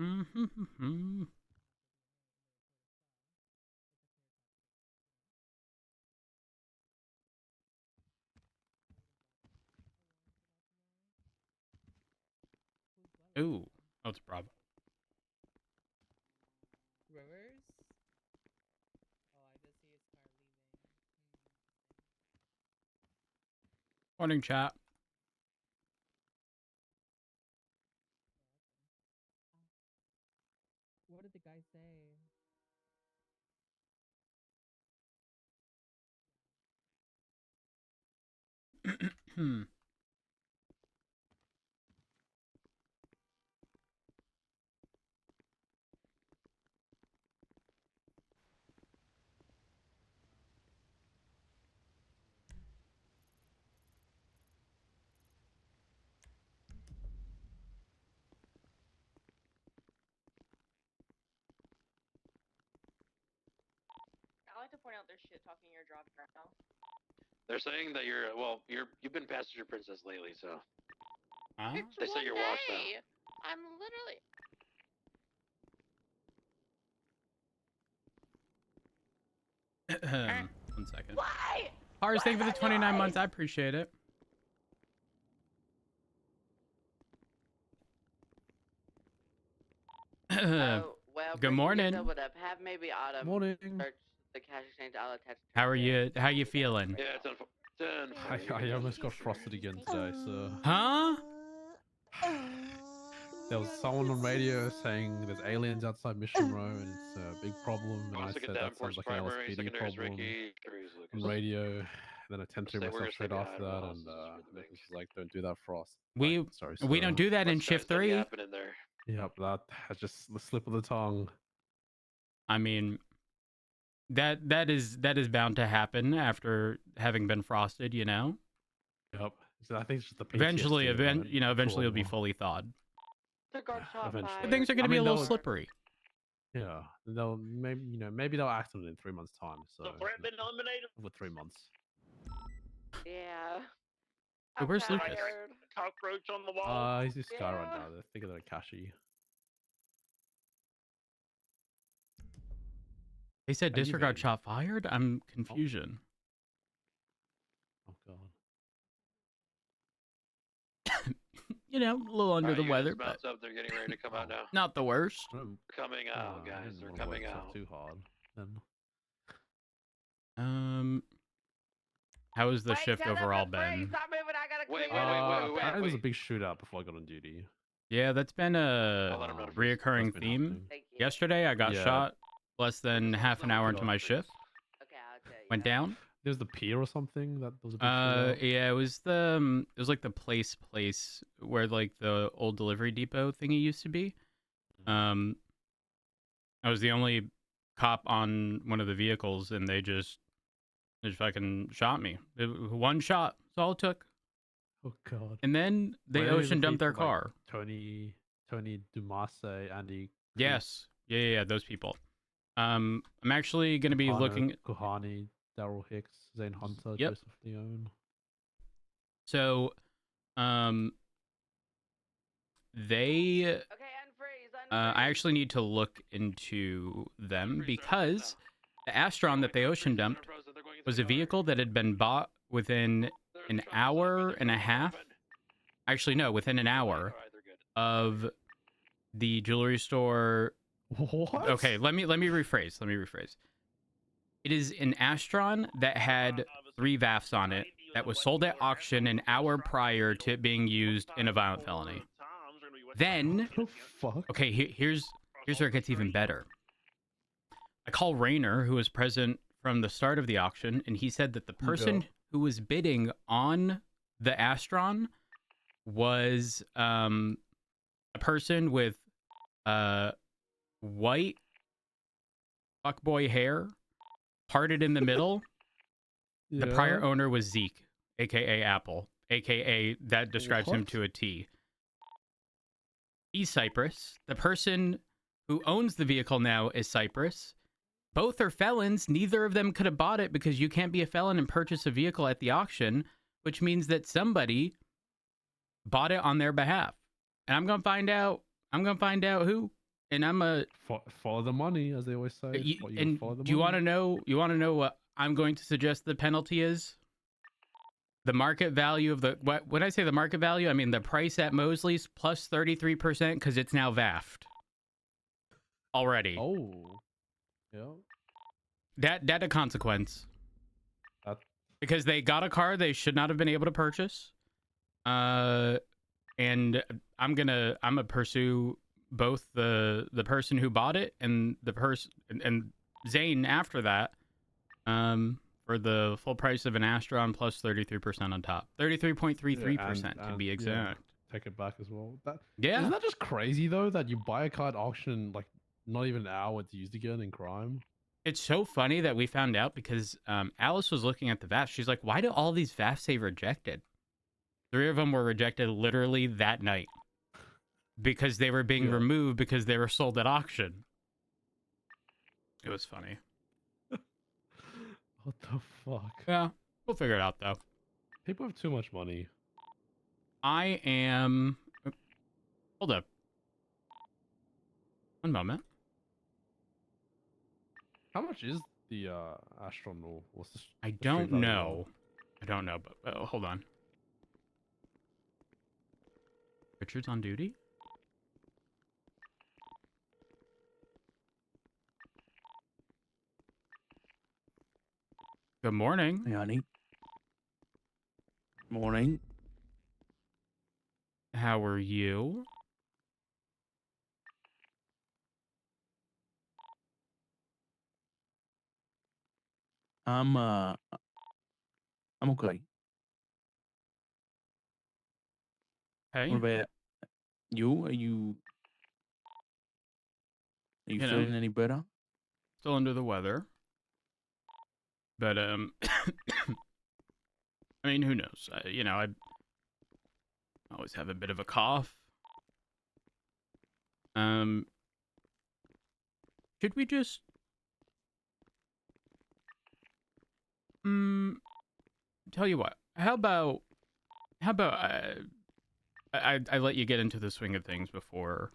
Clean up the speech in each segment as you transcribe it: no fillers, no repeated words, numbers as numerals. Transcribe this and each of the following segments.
Mm-hmm. Ooh, oh, it's Bravo. Rivers? Oh, I just see his car leaving. Morning, chat. What did the guy say? I like to point out their shit talking your job right now. They're saying that you've been passenger princess lately, so. Huh? It's They say one you're washed day. I'm literally. One second. Why? Pars, thank you for the 29 months. Why? I appreciate it. Oh, well, Good morning. doubled up. Have maybe Autumn Morning. search the cash exchange. I'll attach. How are you? How you feeling? Yeah, it's I almost got frosted again today, so. Huh? There was someone on radio saying there's aliens outside Mission Row and it's a big problem, and I said that sounds like an LSPD problem on radio. Then I tended to myself straight after that, and this was like, "Don't do that, Frost." We like, sorry, we don't do that in shift 3. Happening there? Yep, that just the slip of the tongue. I mean, that is bound to happen after having been frosted, you know. Yep. So I think it's just the PTSD Eventually, of that eventually it'll be trauma. fully thawed. The guard shot Eventually. But things are going to be a little slippery. Yeah, they'll maybe they'll act on it in 3 months' time. So The threat been eliminated. over 3 months. Yeah. Hey, where's Lucas? Cockroach on the wall. He's this guy right Yeah. now. They're thinking of Kashi. They said How you disregard been? shot fired. I'm confusion. Oh god. You know, a little under the weather, but Up. They're getting ready to come out now. not the worst. Coming out, guys. They're coming out. Too hard. Then. How has the shift overall been? Stop moving. I gotta Wait, Apparently there was a big shootout before I got on duty. Yeah, that's been a reoccurring That's been theme. happening. Yesterday, I got Yeah. shot less than half an hour into my shift. Okay, I'll tell you. Went down. There's the pier or something that was a big shootout. Yeah, it was like the place where like the old delivery depot thingy used to be. I was the only cop on one of the vehicles, and they just fucking shot me. One shot. That's all it took. Oh god. And then they Were any of ocean the dumped their people, like, car. Tony Dumasse, Andy. Yes. Yeah, those people. I'm actually going to be looking. Kohani, Daryl Hicks, Zane Hunter, Yep. Joseph Leone. So, they. Okay, unfreeze. I actually need to look into them because the Astron that they ocean dumped was a vehicle that had been bought within an hour and a half. Actually, no, within an hour of the jewelry store. What? Okay, let me rephrase. It is an Astron that had 3 VAFs on it that was sold at auction an hour prior to it being used in a violent felony. Then, What the fuck? okay, here's where it gets even better. I call Rayner, who was present from the start of the auction, and he said that the person who was bidding on the Astron was a person with white fuckboy hair, parted in the middle. The prior owner was Zeke, aka Apple, aka that describes him to a T. He's Cypress. The person who owns the vehicle now is Cypress. Both are felons. Neither of them could have bought it because you can't be a felon and purchase a vehicle at the auction, which means that somebody bought it on their behalf. And I'm gonna find out who. and I'm a Follow the money, as they always say. and do you want to know? You want to know what I'm going to suggest the penalty is? The market value of the when I say the market value, I mean the price at Mosley's plus 33% because it's now VAF'd already. Oh, yeah. That a consequence. That Because they got a car they should not have been able to purchase. And I'm gonna pursue both the person who bought it and the person and Zane after that. For the full price of an Astron plus 33% on top. 33.33% to be exact. take it back as well. Yeah. Isn't that just crazy though that you buy a car at auction like not even an hour it's used again in crime? It's so funny that we found out because Alice was looking at the VAFs. She's like, why do all these VAFs say rejected? 3 of them were rejected literally that night because they were being removed because they were sold at auction. It was funny. What the fuck? Yeah, we'll figure it out though. People have too much money. I am... Hold up. One moment. How much is the Astron? What's this? I don't know. I don't know, but hold on. Richard's on duty? Good morning. Hey, honey. Morning. How are you? I'm okay. Hey. What about you? Are you feeling any better? Still under the weather. But I mean, who knows? I always have a bit of a cough. Should we just tell you what? How about I let you get into the swing of things before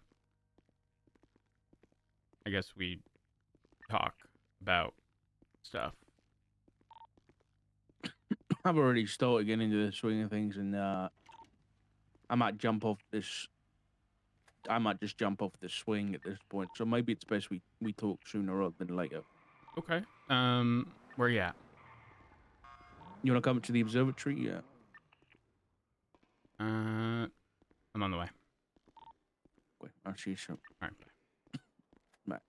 I guess we talk about stuff. I've already started getting into the swing of things, and I might jump off this. I might just jump off the swing at this point. So maybe it's best we talk sooner rather than later. Okay. Where you at? You want to come to the observatory? Yeah. I'm on the way. Okay, I'll see you soon. All right. Bye. Bye.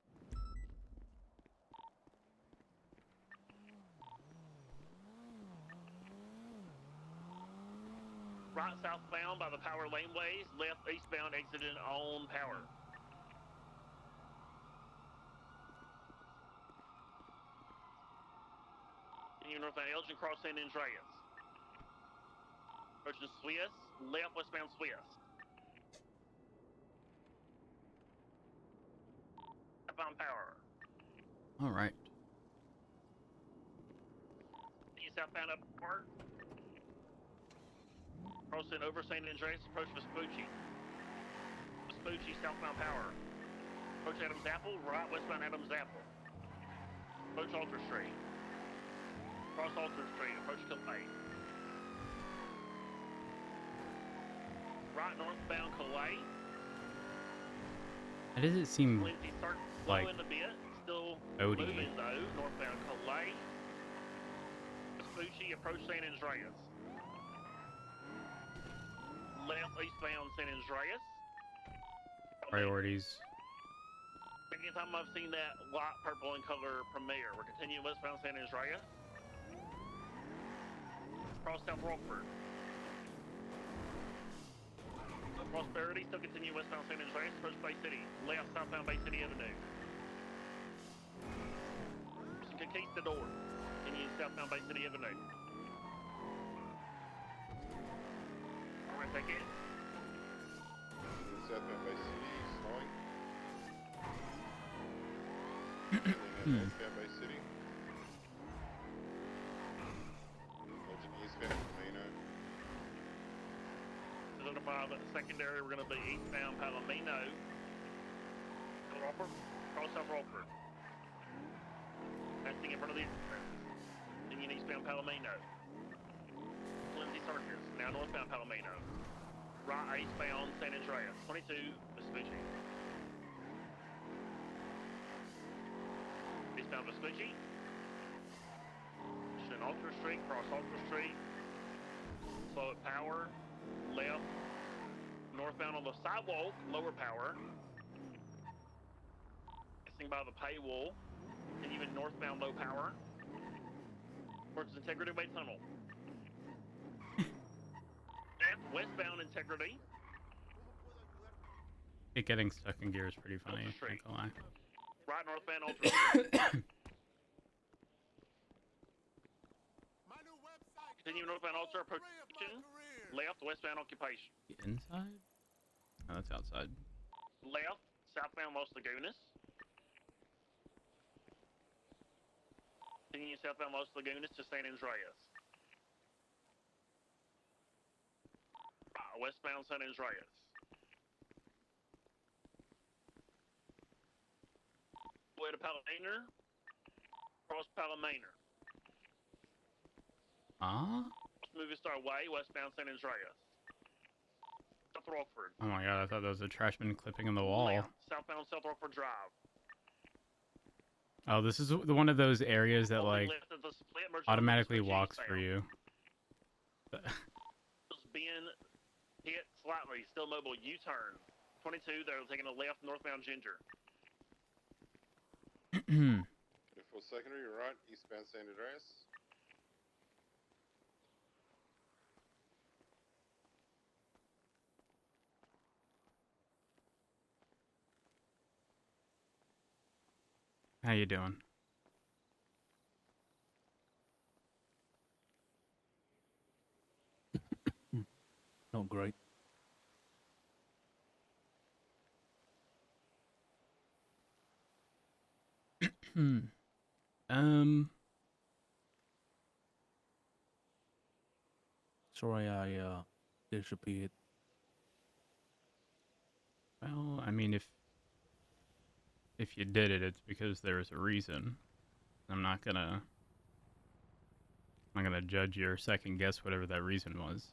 Right southbound by the power laneways, left eastbound exiting on power. Continue northbound Elgin, cross San Andreas. Approaching Swiss, left westbound Swiss. Southbound power. All right. Continue southbound up park. Crossing over San Andreas, approach Vespucci. Vespucci, southbound power. Approach Adams Apple, right westbound Adams Apple. Approach Alter Street. Cross Alter Street, approach Calais. Right northbound Calais. How does it seem Lindsay starts like slowing a bit, still OD? moving though. Northbound Calais. Vespucci, approach San Andreas. Left eastbound San Andreas. Priorities. Second time I've seen that light purple in color premiere. We're continuing westbound San Andreas. Cross South Rockford. Prosperity, still continue westbound San Andreas, approach Bay City. Left southbound Bay City Avenue. Conquistador. Continue southbound Bay City Avenue. Alright, take it. Southbound Bay City, slowing. Northbound Bay City. Elgin eastbound Palomino. By the secondary, we're going to be eastbound Palomino. Rockford, cross South Rockford. Passing in front of the Union eastbound Palomino. Lindsay Circus, now northbound Palomino. Right eastbound San Andreas, 22 Vespucci. Eastbound Vespucci. Should Alter Street, cross Alter Street. Slow at power, left. Northbound on the sidewalk, lower power. Passing by the paywall. And even northbound low power. Towards Integrity Way Tunnel. Westbound Integrity. It getting stuck in gear is pretty funny. Not gonna lie. Right northbound Ultra Street. Continue northbound Ultra approaching. Left westbound Occupation. Inside? No, that's outside. Left southbound Los Lagunas. Continue southbound Los Lagunas to San Andreas. Westbound San Andreas. Way to Palomino. Cross Palomino. Movie Star Way, westbound San Andreas. South Rockford. Oh my god, I thought that was a trash bin clipping in the wall. Left, southbound South Rockford Drive. Oh, this is one of those areas that like automatically walks for you. Being hit slightly, still mobile, U-turn. 22, they're taking a left northbound Ginger. 24 secondary, right, eastbound San Andreas. How you doing? Not great. Sorry I disappeared. Well, I mean, if you did it, it's because there was a reason. I'm not gonna judge you or second guess whatever that reason was.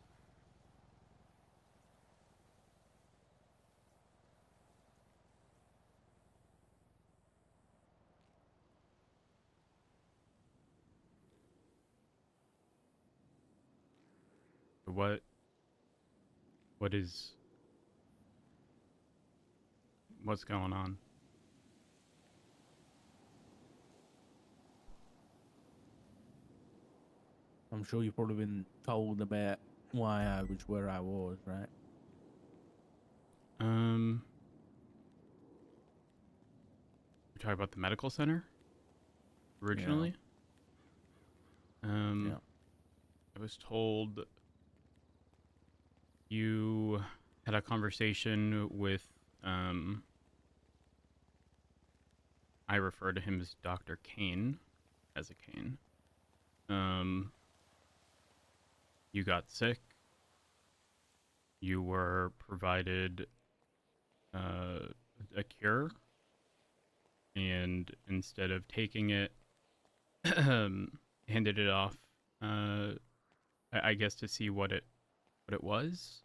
What's going on? I'm sure you've probably been told about why I was where I was, right? We're talking about the medical center originally. Yeah. I was told you had a conversation with I refer to him as Dr. Kane, as a Kane. You got sick. You were provided a cure, and instead of taking it, handed it off. I guess to see what it was,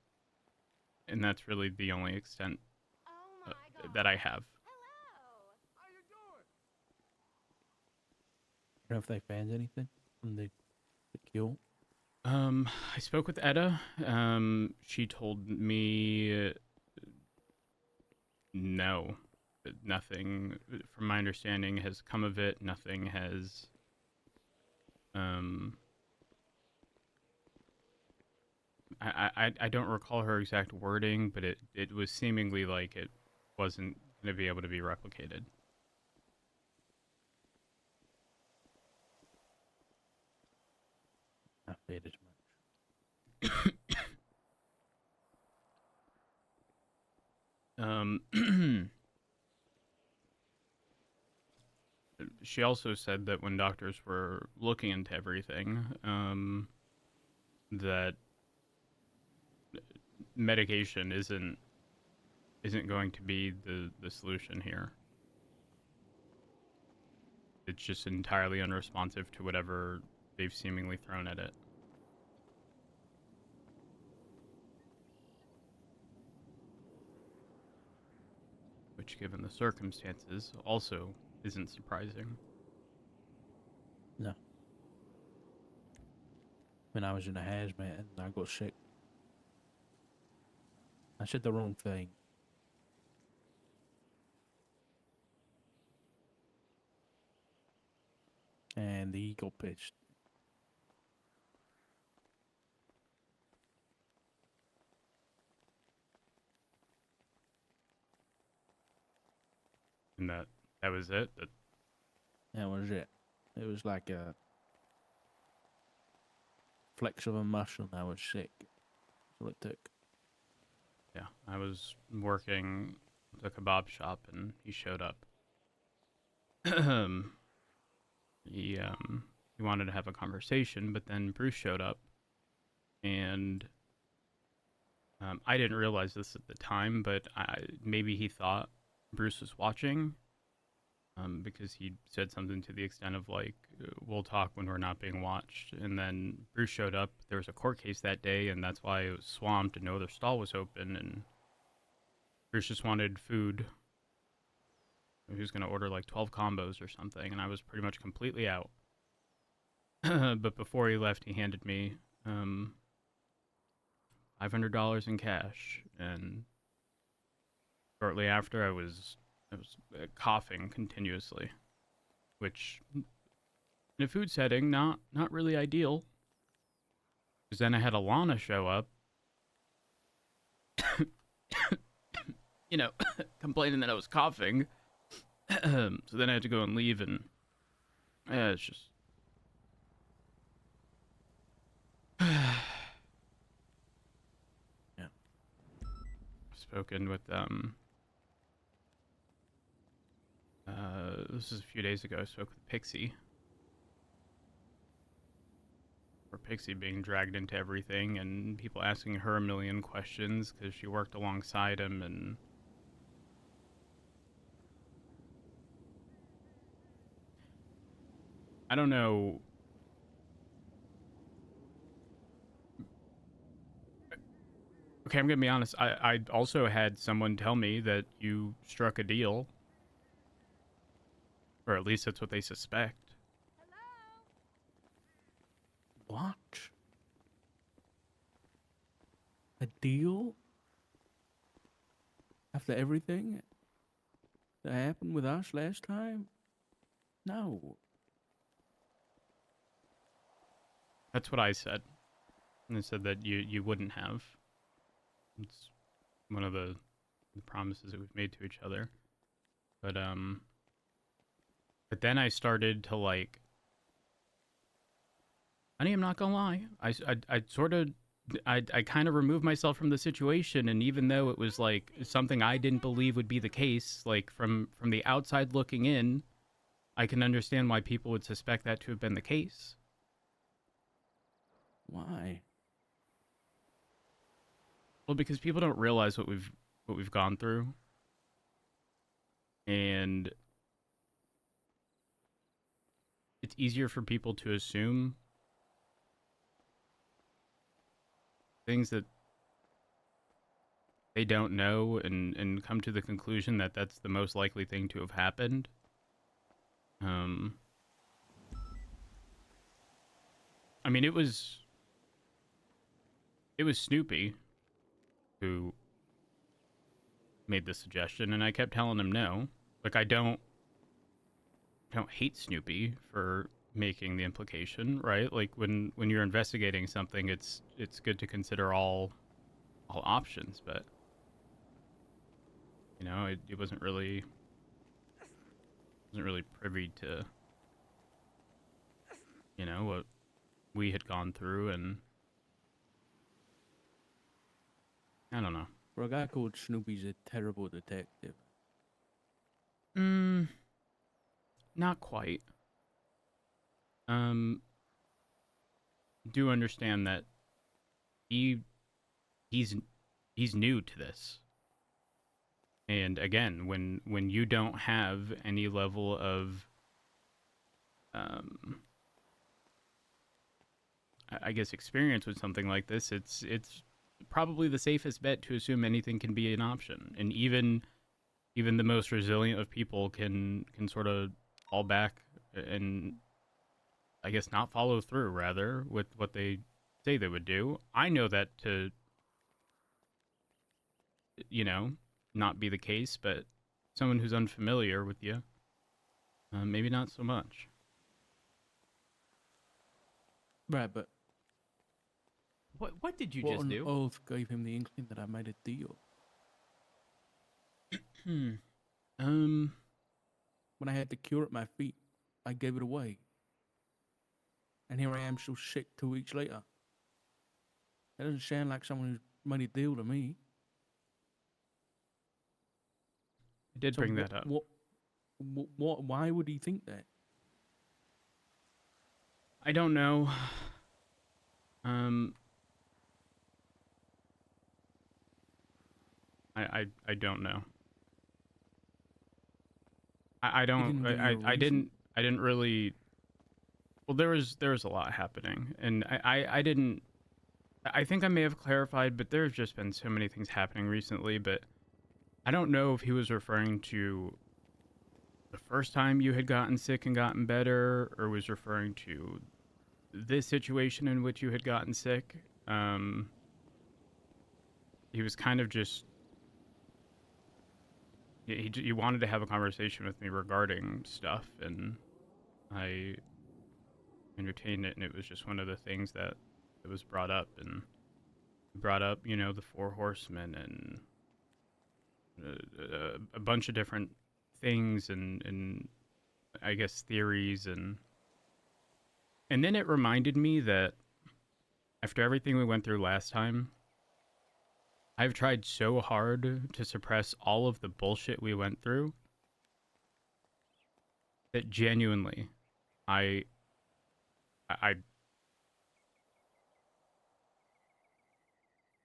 and that's really the only extent that I have. I don't know if they found anything from the cure. I spoke with Etta. She told me no, nothing, from my understanding, has come of it. Nothing has, I don't recall her exact wording, but it was seemingly like it wasn't going to be able to be replicated. I feared as much. She also said that when doctors were looking into everything, that medication isn't going to be the solution here. it's just entirely unresponsive to whatever they've seemingly thrown at it. Which, given the circumstances, also isn't surprising. No. When I was in a hazmat and I got sick. I said the wrong thing. And he got pissed. And that was it? That was it. It was like a flex of a muscle and I was sick. That's all it took. Yeah, I was working at the kebab shop and he showed up. he wanted to have a conversation, but then Bruce showed up, and I didn't realize this at the time, but maybe he thought Bruce was watching, because he said something to the extent of like, "We'll talk when we're not being watched." And then Bruce showed up. There was a court case that day, and that's why it was swamped, and no other stall was open, and Bruce just wanted food. He was going to order like 12 combos or something, and I was pretty much completely out. But before he left, he handed me $500 in cash, and shortly after, I was coughing continuously, which in a food setting, not really ideal. Because then I had Alana show up, you know, complaining that I was coughing. So then I had to go and leave, and it's just Yeah. Spoken with this is a few days ago. I spoke with Pixie. Or Pixie being dragged into everything, and people asking her a million questions because she worked alongside him, and I don't know. Okay, I'm gonna be honest. I also had someone tell me that you struck a deal, or at least that's what they suspect. What? A deal? After everything that happened with us last time? No. That's what I said. And they said that you wouldn't have. It's one of the promises that we've made to each other. But then I started to like, honey, I'm not gonna lie. I sort of, I kind of removed myself from the situation, and even though it was like something I didn't believe would be the case, like from the outside looking in, I can understand why people would suspect that to have been the case. Why? Well, because people don't realize what we've gone through, and it's easier for people to assume things that they don't know, and come to the conclusion that that's the most likely thing to have happened. I mean, it was Snoopy who made the suggestion, and I kept telling him no. Like, I don't hate Snoopy for making the implication, right? Like, when you're investigating something, it's good to consider all options, but you know, it wasn't really privy to, you know, what we had gone through, and I don't know. For a guy called Snoopy's a terrible detective. Not quite. Do understand that he's new to this. And again, when you don't have any level of I guess experience with something like this, it's probably the safest bet to assume anything can be an option, and even the most resilient of people can sort of fall back and I guess not follow through rather with what they say they would do. I know that to not be the case, but someone who's unfamiliar with you, maybe not so much. Right, but what did you what just on do? oath gave him the inkling that I made a deal? Um, When I had the cure at my feet, I gave it away. And here I am so sick 2 weeks later. That doesn't sound like someone who's made a deal to me. I did bring that up. Why would he think that? I don't know. I don't know. I don't. I didn't really. Well, there was a lot happening, and I didn't. I think I may have clarified, but there's just been so many things happening recently. But I don't know if he was referring to the first time you had gotten sick and gotten better, or was referring to this situation in which you had gotten sick. He was kind of just. He wanted to have a conversation with me regarding stuff, and I entertained it, and it was just one of the things that was brought up, and brought up, the Four Horsemen and a bunch of different things, and I guess theories, and then it reminded me that after everything we went through last time, I've tried so hard to suppress all of the bullshit we went through that genuinely, I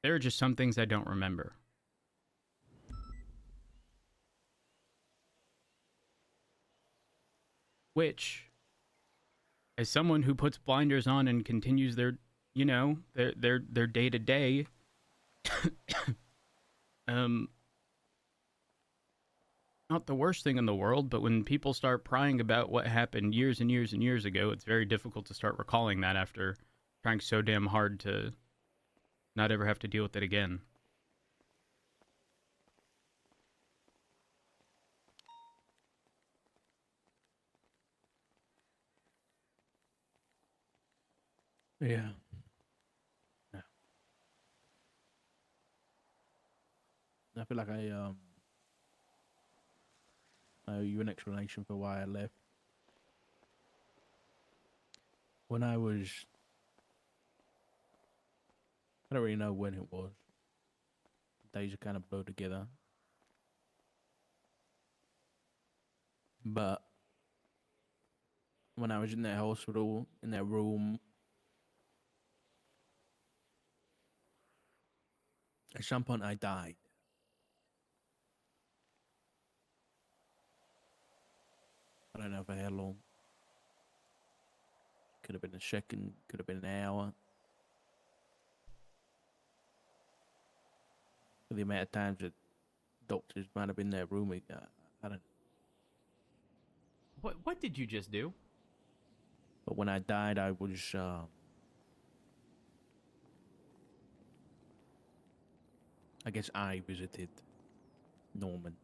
there are just some things I don't remember. Which, as someone who puts blinders on and continues their day to day, not the worst thing in the world, but when people start prying about what happened years and years and years ago, it's very difficult to start recalling that after trying so damn hard to not ever have to deal with it again. Yeah. I feel like I owe you an explanation for why I left. When I don't really know when it was. Days are kind of blurred together. But when I was in that hospital, in that room, at some point I died. I don't know for how long. Could have been a second, could have been an hour. For the amount of times that doctors might have been in that room, I don't know. What did you just do? But when I died, I was I guess I visited Norman.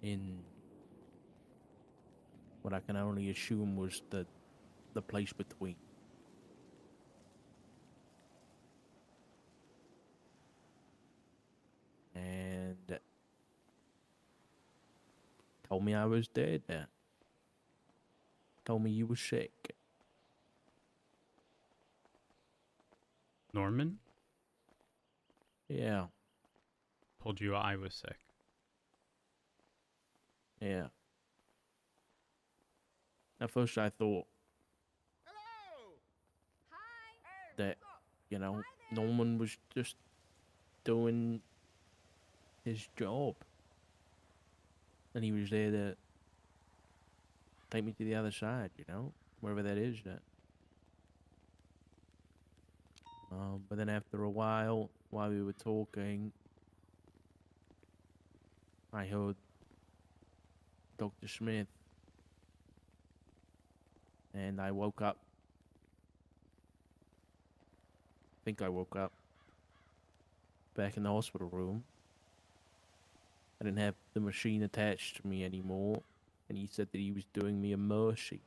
In what I can only assume was the place between. And told me I was dead. Told me you were sick. Norman? Yeah. Told you I was sick. Yeah. At first I thought that, Norman was just doing his job. And he was there to take me to the other side, you know, wherever that is. That. But then after a while we were talking, I heard Dr. Smith, and I woke up. I think I woke up back in the hospital room. I didn't have the machine attached to me anymore, and he said that he was doing me a mercy.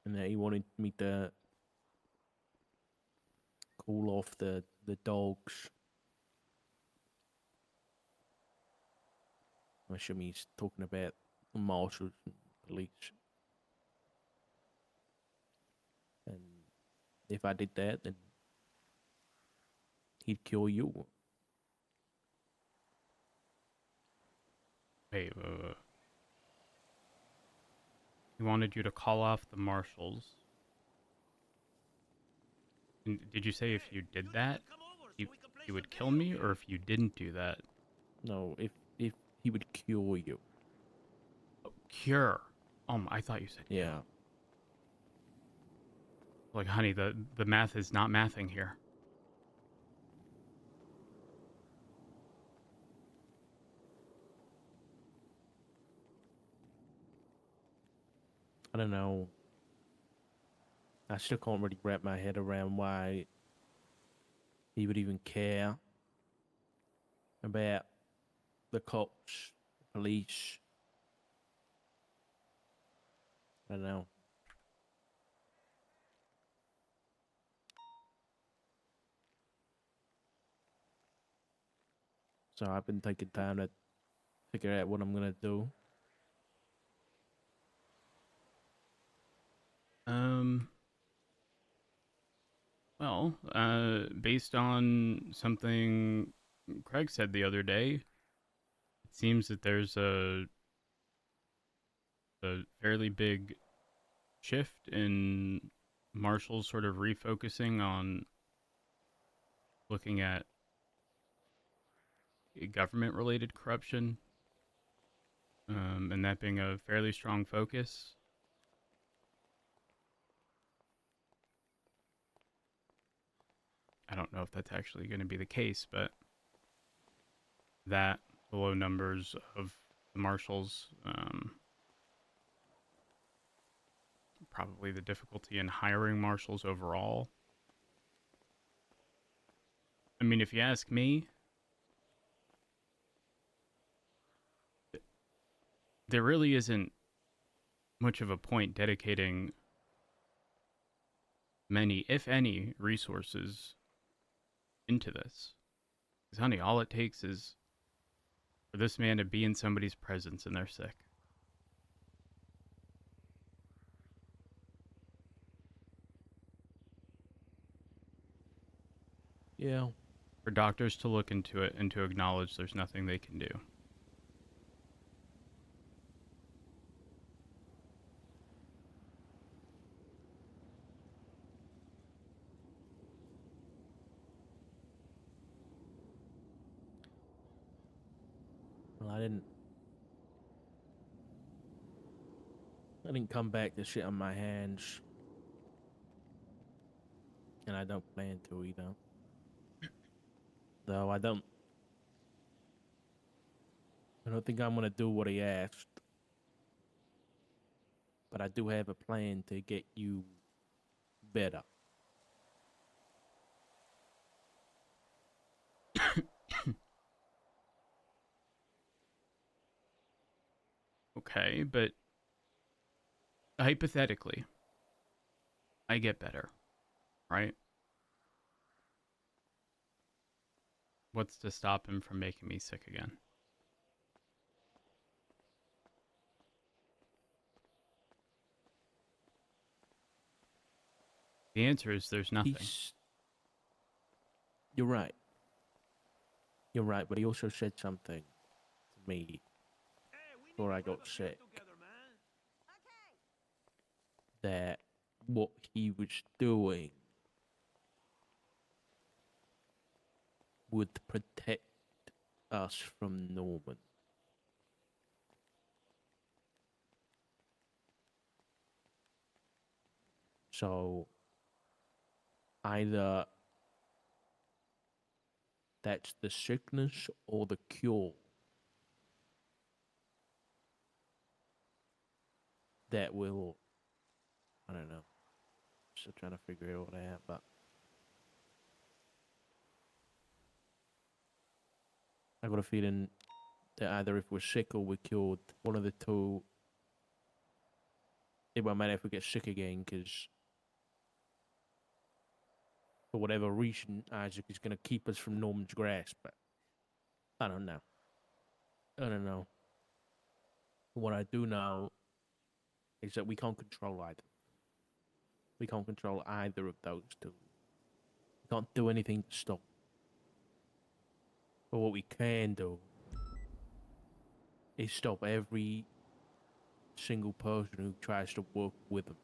And that he wanted me to call off the dogs. I'm assuming he's talking about the marshals and police. And if I did that, then he'd kill you. Wait, he wanted you to call off the marshals. And did you say if you did that, he would kill me, or if you didn't do that? No, if he would cure you. Oh, cure. I thought you said kill. Yeah. Like, honey, the math is not mathing here. I don't know. I still can't really wrap my head around why he would even care about the cops, the police. I don't know. So I've been taking time to figure out what I'm gonna do. Well, based on something Craig said the other day, it seems that there's a fairly big shift in Marshall's sort of refocusing on looking at government-related corruption, and that being a fairly strong focus. I don't know if that's actually going to be the case, but that, the low numbers of the marshals, probably the difficulty in hiring marshals overall. I mean, if you ask me, there really isn't much of a point dedicating many, if any, resources into this. Because, honey, all it takes is for this man to be in somebody's presence and they're sick. Yeah. For doctors to look into it and to acknowledge there's nothing they can do. Well, I didn't come back to shit on my hands. And I don't plan to either. Though I don't think I'm gonna do what he asked. But I do have a plan to get you better. Okay, but hypothetically, I get better, right? What's to stop him from making me sick again? The answer is there's nothing. You're right. You're right, but he also said something to me before I got sick. That what he was doing would protect us from Norman. So either that's the sickness or the cure that will, I don't know. Still trying to figure it all out, but I got a feeling that either if we're sick or we're cured, one of the two, it won't matter if we get sick again, because for whatever reason, Isaac is going to keep us from Norman's grasp. But I don't know. I don't know. What I do know is that we can't control either. We can't control either of those two. We can't do anything to stop. But what we can do is stop every single person who tries to work with them.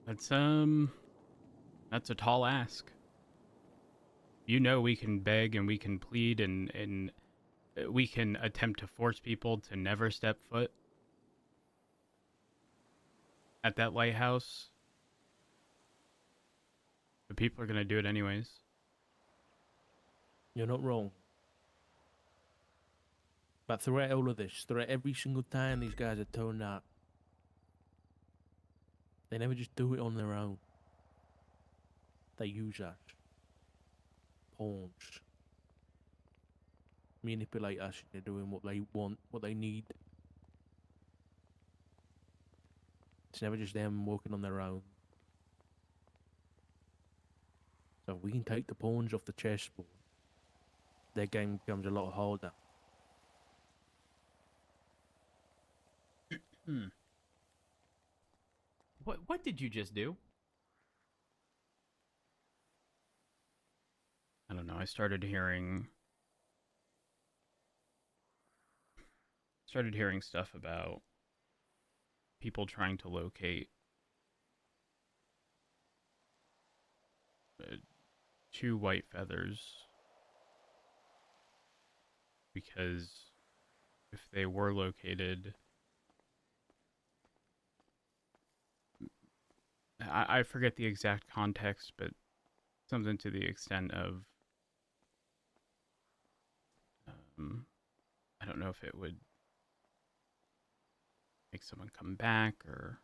That's a tall ask. You know, we can beg and we can plead and we can attempt to force people to never step foot at that lighthouse. But people are going to do it anyways. You're not wrong. But throughout all of this, throughout every single time these guys are turned up, they never just do it on their own. They use us. Pawns. Manipulate us into doing what they want, what they need. It's never just them working on their own. So if we can take the pawns off the chessboard, their game becomes a lot harder. What did you just do? I don't know. I started hearing stuff about people trying to locate two white feathers because if they were located, I forget the exact context, but something to the extent of I don't know if it would make someone come back, or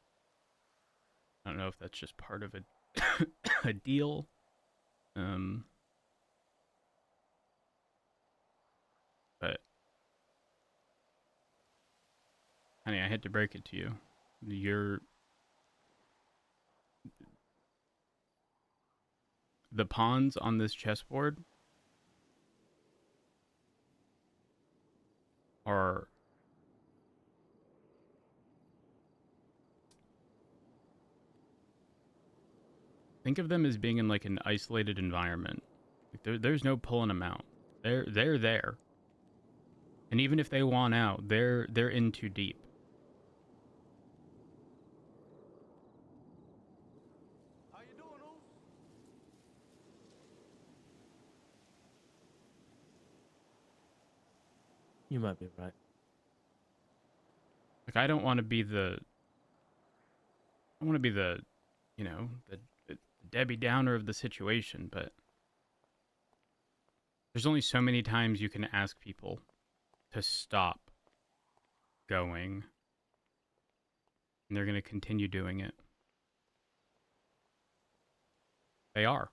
I don't know if that's just part of a deal. But honey, I had to break it to you. The pawns on this chessboard are think of them as being in like an isolated environment. Like there's no pulling them out. They're there. And even if they want out, they're in too deep. How you doing, Oos? You might be right. Like I don't want to be the you know, the Debbie Downer of the situation, but there's only so many times you can ask people to stop going, and they're going to continue doing it. They are.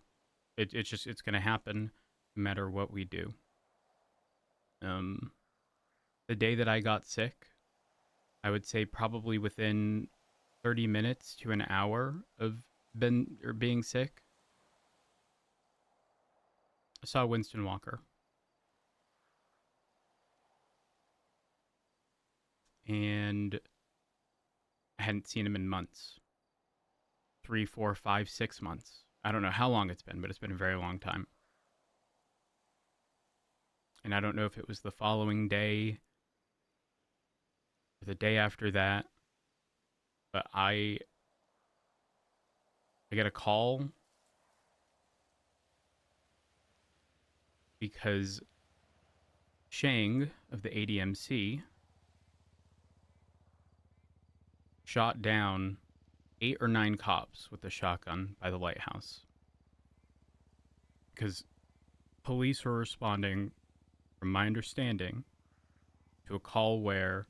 It's going to happen no matter what we do. The day that I got sick, I would say probably within 30 minutes to an hour of being sick, I saw Winston Walker. And I hadn't seen him in months. 3, 4, 5, 6 months. I don't know how long it's been, but it's been a very long time. And I don't know if it was the following day the day after that, but I get a call because Shang of the ADMC shot down 8 or 9 cops with a shotgun by the lighthouse. Because police were responding, from my understanding, to a call where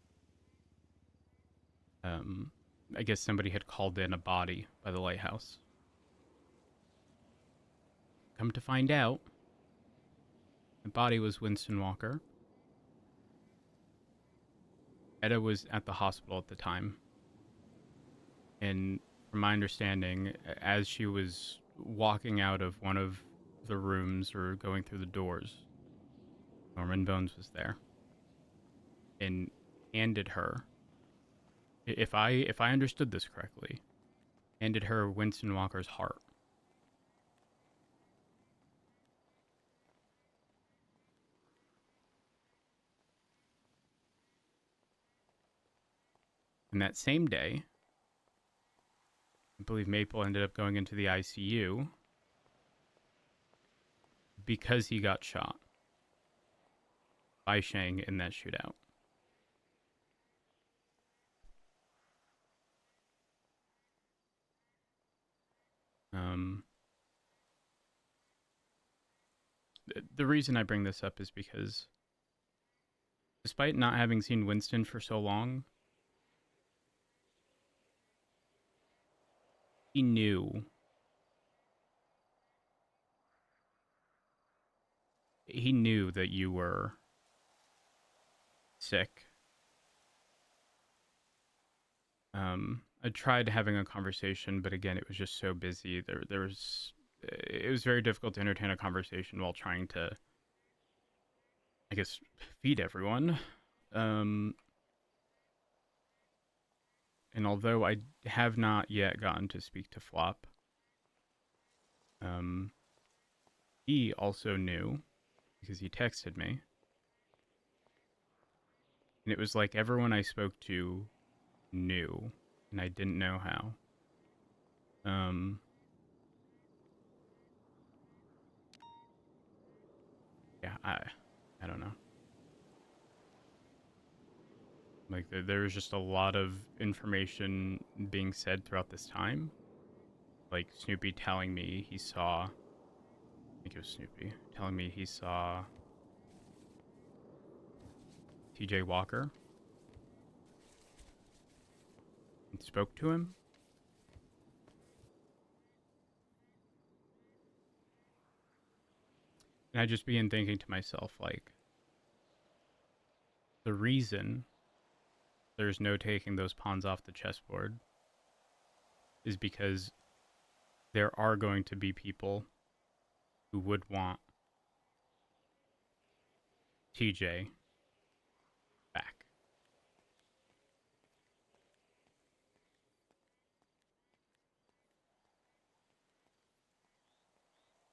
I guess somebody had called in a body by the lighthouse. Come to find out, the body was Winston Walker. Etta was at the hospital at the time. And from my understanding, as she was walking out of one of the rooms or going through the doors, Norman Bones was there and handed her, if I understood this correctly, handed her Winston Walker's heart. And that same day, I believe Maple ended up going into the ICU because he got shot by Shang in that shootout. The reason I bring this up is because despite not having seen Winston for so long, he knew that you were sick. I tried having a conversation, but again, it was just so busy. It was very difficult to entertain a conversation while trying to, I guess, feed everyone. And although I have not yet gotten to speak to Flop, he also knew because he texted me. And it was like everyone I spoke to knew, and I didn't know how. Yeah, I don't know. Like there was just a lot of information being said throughout this time. Like Snoopy telling me he saw, I think it was Snoopy telling me he saw TJ Walker and spoke to him. And I just began thinking to myself, like, the reason there's no taking those pawns off the chessboard is because there are going to be people who would want TJ back.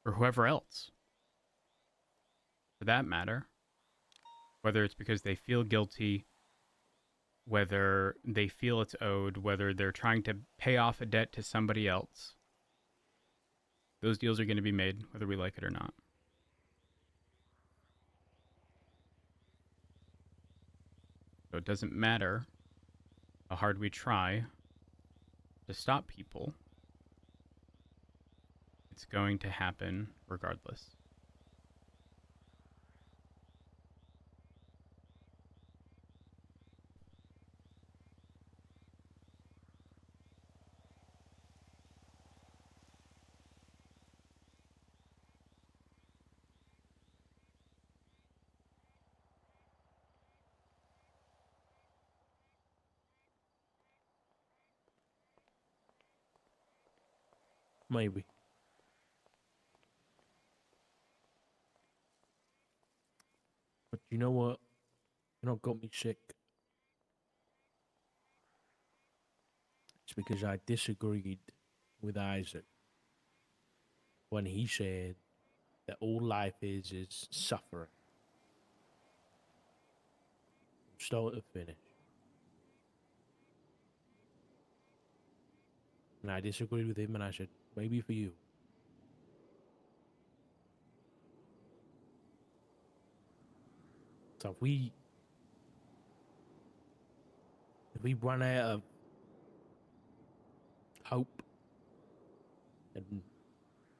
Or whoever else, for that matter. Whether it's because they feel guilty, whether they feel it's owed, whether they're trying to pay off a debt to somebody else. Those deals are going to be made, whether we like it or not. So it doesn't matter how hard we try to stop people. It's going to happen regardless. Maybe. But you know what? You know what got me sick? It's because I disagreed with Isaac when he said that all life is suffering. From start to finish. And I disagreed with him, and I said, maybe for you. So if we run out of hope and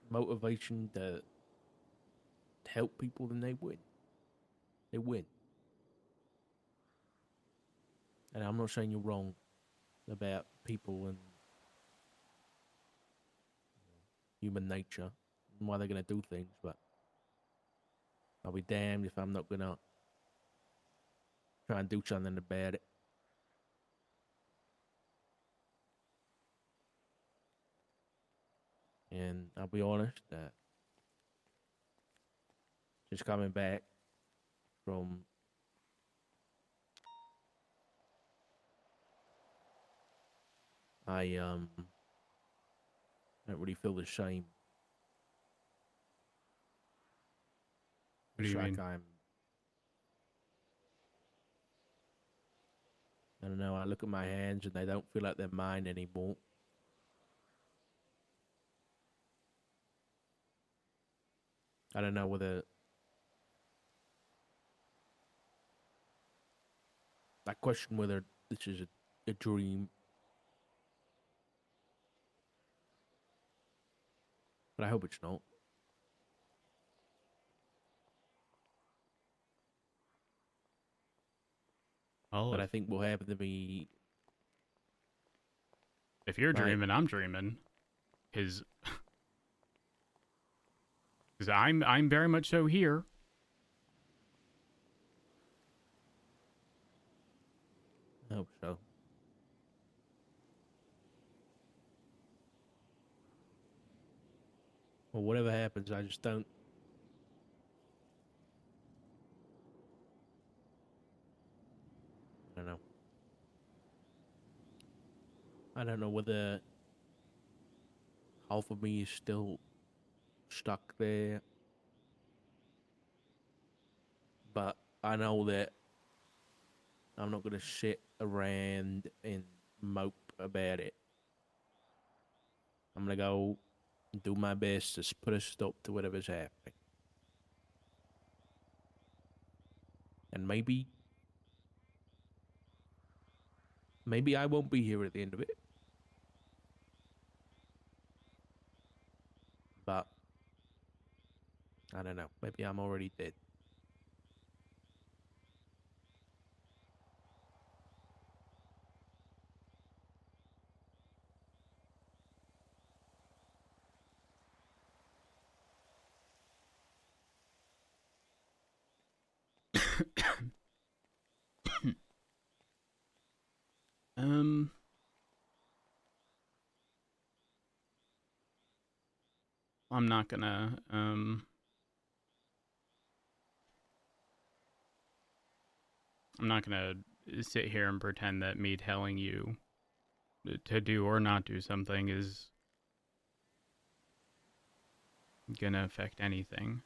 motivation to help people, then they win. They win. And I'm not saying you're wrong about people and human nature and why they're going to do things, but I'll be damned if I'm not going to try and do something about it. And I'll be honest, just coming back from I don't really feel the same. What do you mean? I don't know, I look at my hands and they don't feel like they're mine anymore. I don't know whether I question whether this is a dream. But I hope it's not. Well, But I think what happened to me. If you're dreaming, I'm dreaming. Because I'm very much so here. I hope so. Well, whatever happens, I just don't. I don't know. I don't know whether half of me is still stuck there. But I know that I'm not going to sit around and mope about it. I'm going to go and do my best to put a stop to whatever's happening. And maybe I won't be here at the end of it. But I don't know. Maybe I'm already dead. I'm not gonna sit here and pretend that me telling you to do or not do something is gonna affect anything.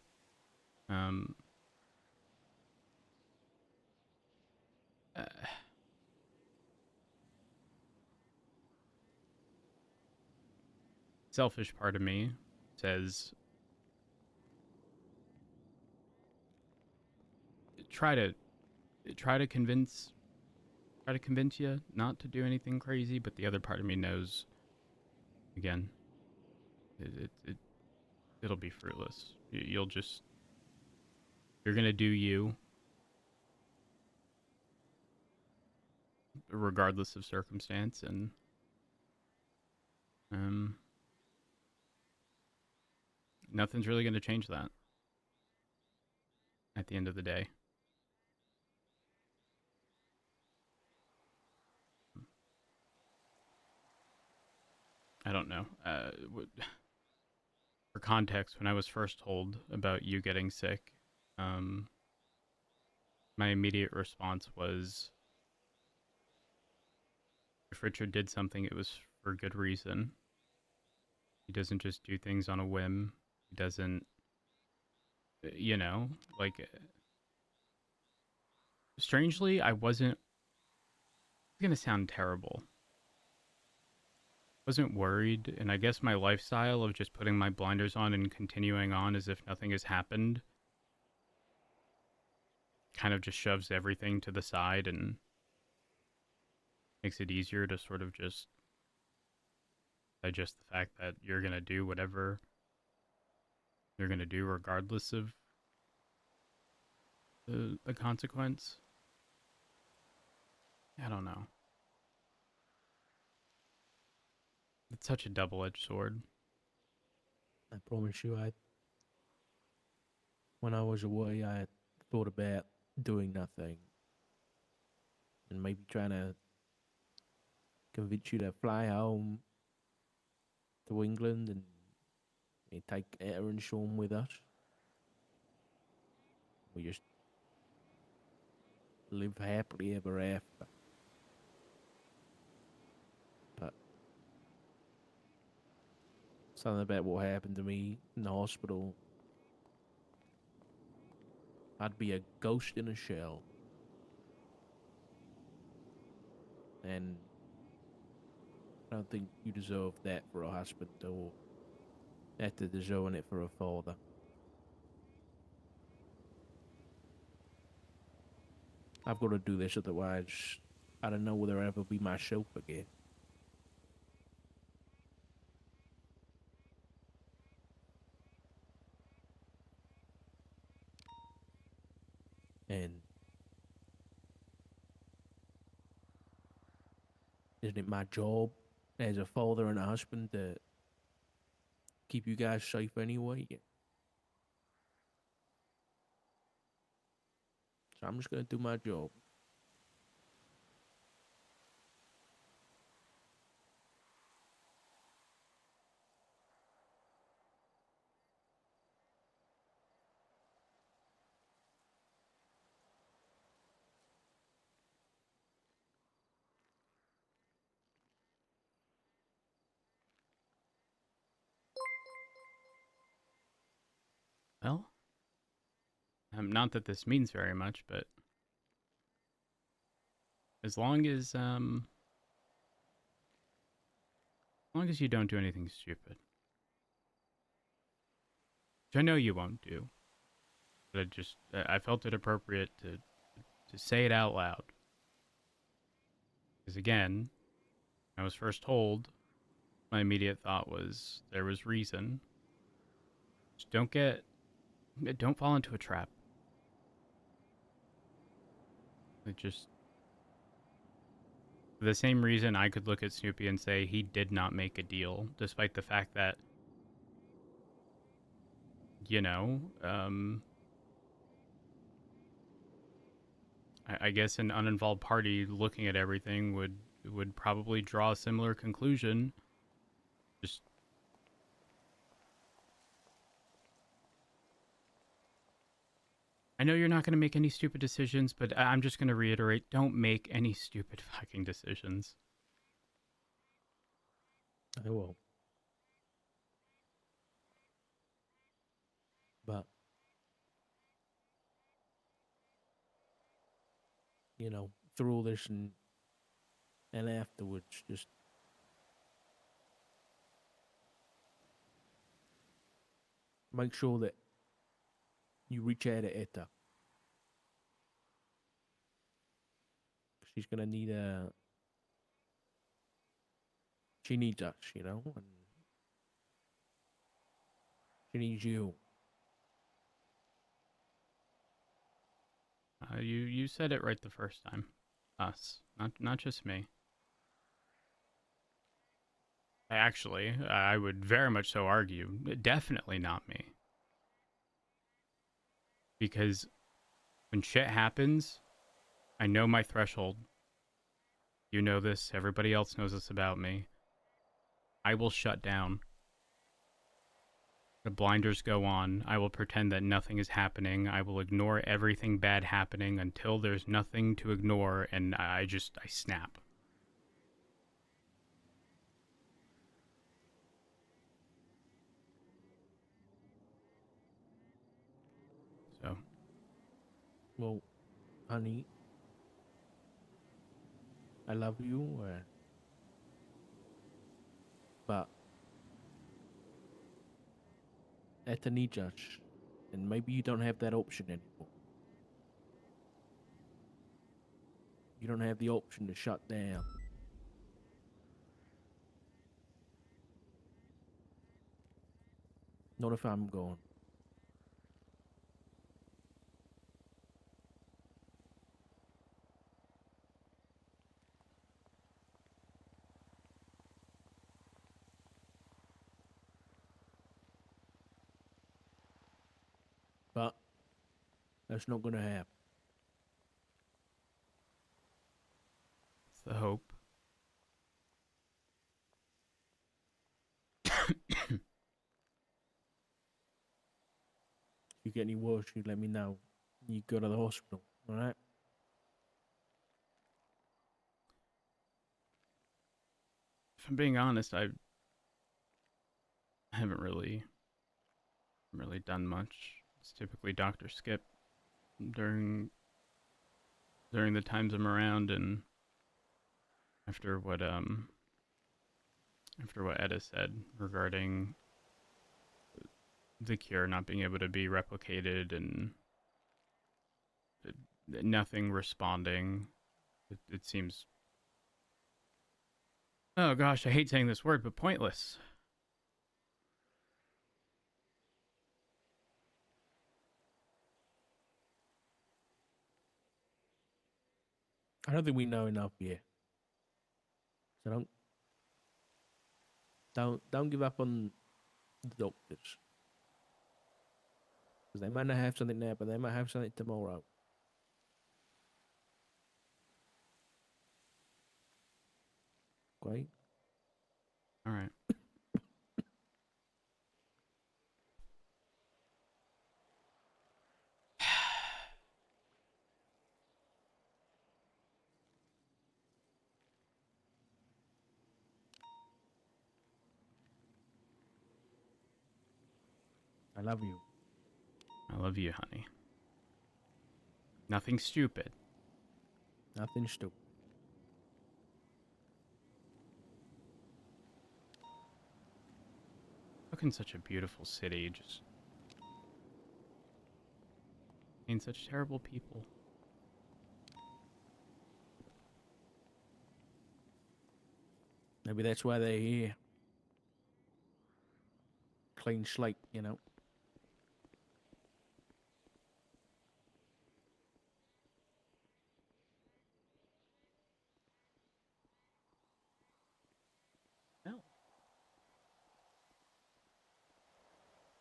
Selfish part of me says try to convince you not to do anything crazy, but the other part of me knows, again, it'll be fruitless. You're gonna do you, regardless of circumstance, and nothing's really gonna change that at the end of the day. I don't know. For context, when I was first told about you getting sick, my immediate response was, if Richard did something, it was for good reason. He doesn't just do things on a whim. He doesn't, like, strangely, I wasn't, it's gonna sound terrible. wasn't worried, and I guess my lifestyle of just putting my blinders on and continuing on as if nothing has happened kind of just shoves everything to the side and makes it easier to sort of just digest the fact that you're going to do whatever you're going to do regardless of the consequence. I don't know. It's such a double-edged sword. I promise you, when I was away, I thought about doing nothing and maybe trying to convince you to fly home to England and take Etta and Sean with us. We just live happily ever after. But something about what happened to me in the hospital, I'd be a ghost in a shell. And I don't think you deserve that for a husband or after deserving it for a father. I've got to do this, otherwise I don't know whether I'll ever be myself again. And isn't it my job as a father and a husband to keep you guys safe anyway? So I'm just going to do my job. Well, not that this means very much, but as long as you don't do anything stupid, which I know you won't do, but I felt it appropriate to say it out loud. Because again, I was first told, my immediate thought was there was reason. Just don't fall into a trap. It just, for the same reason I could look at Snoopy and say he did not make a deal, despite the fact that, you know, I guess an uninvolved party looking at everything would probably draw a similar conclusion. Just I know you're not going to make any stupid decisions, but I'm just going to reiterate, don't make any stupid fucking decisions. I will. But, through all this and afterwards, just make sure that you reach out to Etta. She's going to need she needs us, and she needs you. You said it right the first time. Us, not just me. Actually, I would very much so argue, definitely not me. Because when shit happens, I know my threshold. You know this, everybody else knows this about me. I will shut down. The blinders go on. I will pretend that nothing is happening. I will ignore everything bad happening until there's nothing to ignore, and I snap. So. Well, honey, I love you. but at the knee judge, and maybe you don't have that option anymore. You don't have the option to shut down. Not if I'm gone. But that's not going to happen. It's the hope. If you get any worse, you let me know. You go to the hospital, all right? If I'm being honest, I haven't really done much. It's typically Dr. Skip during the times I'm around, and after what Etta said regarding the cure not being able to be replicated and nothing responding, it seems, oh gosh, I hate saying this word, but pointless. I don't think we know enough yet. So don't give up on the doctors. Because they might not have something now, but they might have something tomorrow. Great. All right. I love you. I love you, honey. Nothing stupid. Nothing stupid. Fucking such a beautiful city, just ain't such terrible people. Maybe that's why they're here. Clean slate, you know. No.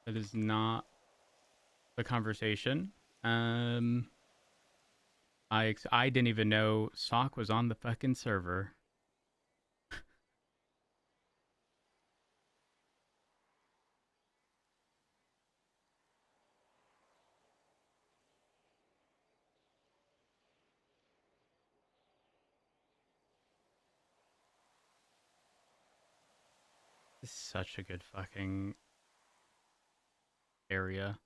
That is not the conversation. I didn't even know Sock was on the fucking server. This is such a good fucking area.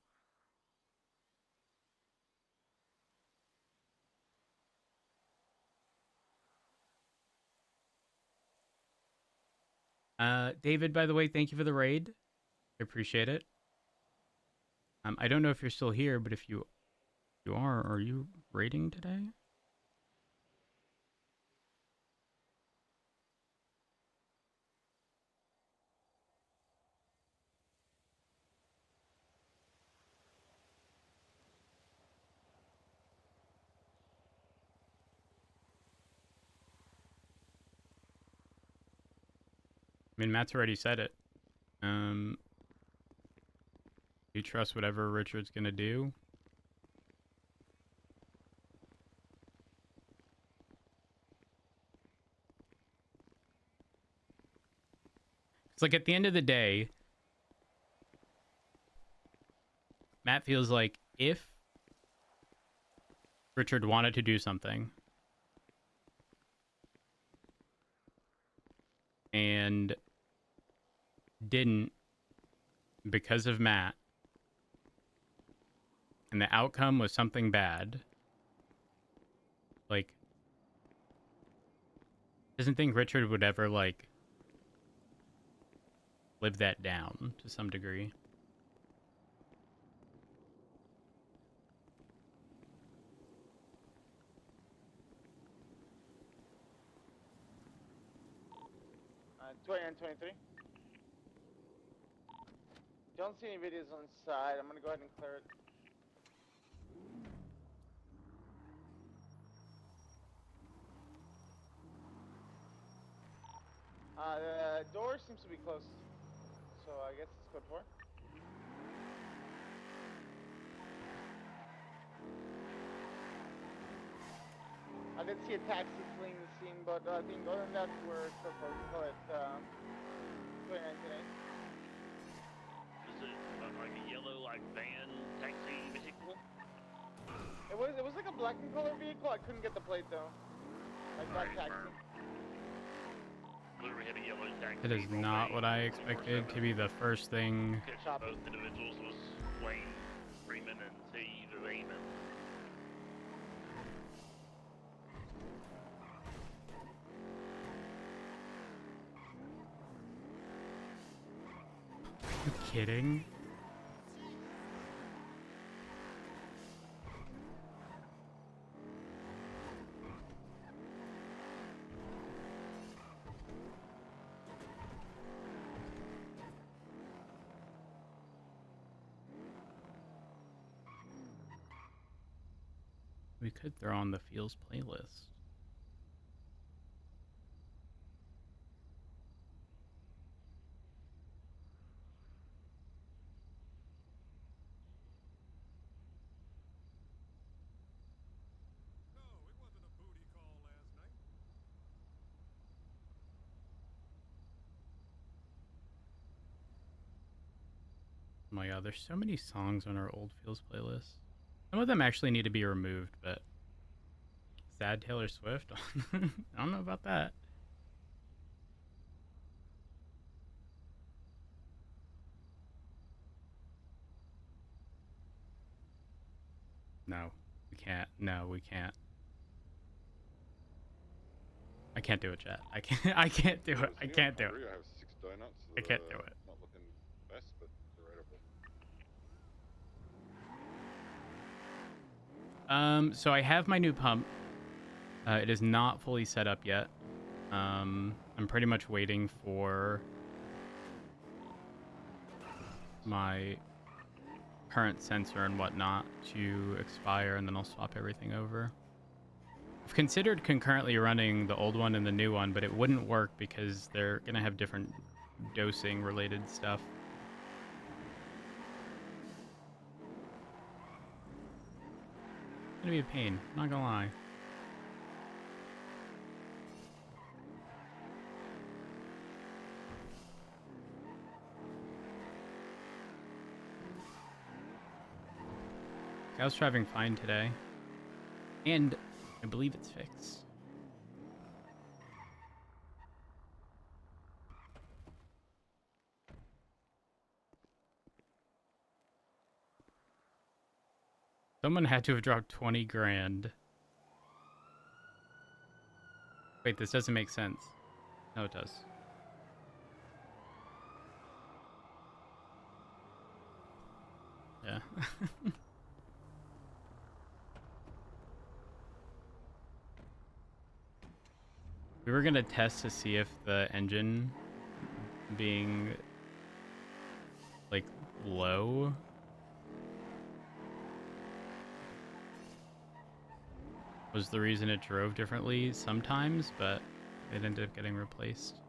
David, by the way, thank you for the raid. I appreciate it. I don't know if you're still here, but if you are you raiding today? I mean, Matt's already said it. You trust whatever Richard's gonna do? It's like at the end of the day, Matt feels like if Richard wanted to do something and didn't because of Matt, and the outcome was something bad, like, doesn't think Richard would ever, like, live that down to some degree. Uh, 20 and 23. Don't see any videos on the side. I'm gonna go ahead and clear it. The door seems to be closed, so I guess it's code 4. I did see a taxi fleeing the scene, but I think other than that, we're code 4. We can call it 29 Is it like a yellow, like van taxi vehicle? It was like a black and color vehicle. I couldn't get the plate though. Like black taxi. Literally had a yellow taxi. It is not what I expected to be the first thing. Both individuals was Wayne Freeman and T. Raymond. Are you kidding? We could throw on the Feels playlist. Oh my god, there's so many songs on our old Feels playlist. Some of them actually need to be removed, but sad Taylor Swift? I don't know about that. No, we can't. No, we can't. I can't do it, chat. I can't do it. I can't do it. I have 6 donuts. I can't do it. Not looking best, but they're edible. So I have my new pump. It is not fully set up yet. I'm pretty much waiting for my current sensor and whatnot to expire, and then I'll swap everything over. I've considered concurrently running the old one and the new one, but it wouldn't work because they're gonna have different dosing related stuff. It's gonna be a pain, not gonna lie. I was driving fine today, and I believe it's fixed. Someone had to have dropped 20 grand. Wait, this doesn't make sense. No, it does. Yeah. We were gonna test to see if the engine being like low was the reason it drove differently sometimes, but it ended up getting replaced.